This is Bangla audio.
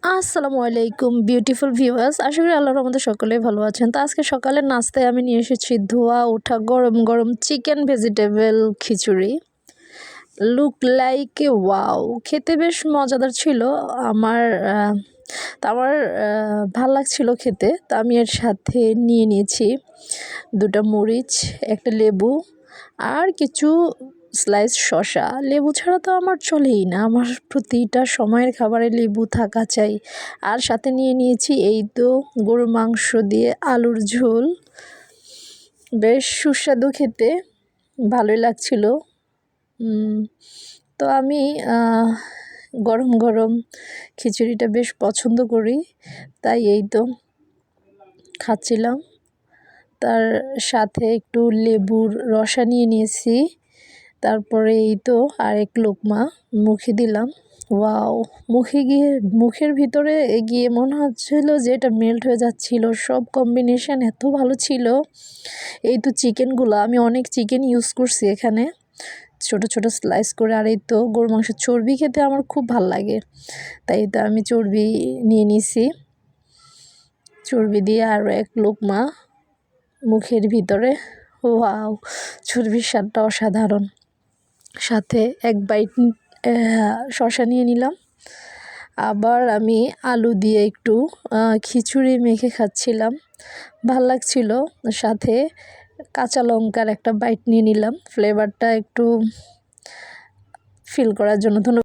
আসসালামু আলাইকুম বিউটিফুল ভিউয়ার্স, আশা করি আল্লাহর রহমতে সকলেই ভালো আছেন। তো আজকে সকালের নাস্তায় আমি নিয়ে এসেছি ধোয়া ওঠা গরম গরম chicken vegetable khichdi. Look like a wow, খেতে বেশ মজাদার ছিল। আমার আমার ভাল লাগছিল খেতে। তো আমি এর সাথে নিয়ে নিয়েছি দুটো মরিচ, একটা লেবু আর কিছু স্লাইস শসা। লেবু ছাড়া তো আমার চলেই না, আমার প্রতিটা সময়ের খাবারে লেবু থাকা চাই। আর সাথে নিয়ে নিয়েছি এই তো গরুর মাংস দিয়ে আলুর ঝোল, বেশ সুস্বাদু খেতে, ভালোই লাগছিল। তো আমি গরম গরম খিচুড়িটা বেশ পছন্দ করি, তাই এই তো খাচ্ছিলাম। তার সাথে একটু লেবুর রসা নিয়ে নিয়েছি, তারপরে এই তো আরেক লোকমা মুখে দিলাম। ওয়াও, মুখের ভিতরে গিয়ে মনে হচ্ছিল যে এটা মেল্ট হয়ে যাচ্ছিল। সব কম্বিনেশন এত ভালো ছিল। এই তো চিকেনগুলো আমি অনেক চিকেন ইউজ করছি এখানে, ছোট ছোট স্লাইস করে। আর এই তো গরু মাংসের চর্বি খেতে আমার খুব ভাল লাগে, তাই তো আমি চর্বি নিয়ে নিছি। চর্বি দিয়ে আরও এক লোকমা মুখের ভিতরে। ওয়াও, চর্বির স্বাদটা অসাধারণ। সাথে এক বাইট শসা নিয়ে নিলাম। আবার আমি আলু দিয়ে একটু খিচুড়ি মেখে খাচ্ছিলাম, ভাল লাগছিল। সাথে কাঁচা লঙ্কার একটা বাইট নিয়ে নিলাম, ফ্লেভারটা একটু ফিল করার জন্য। ধন্যবাদ।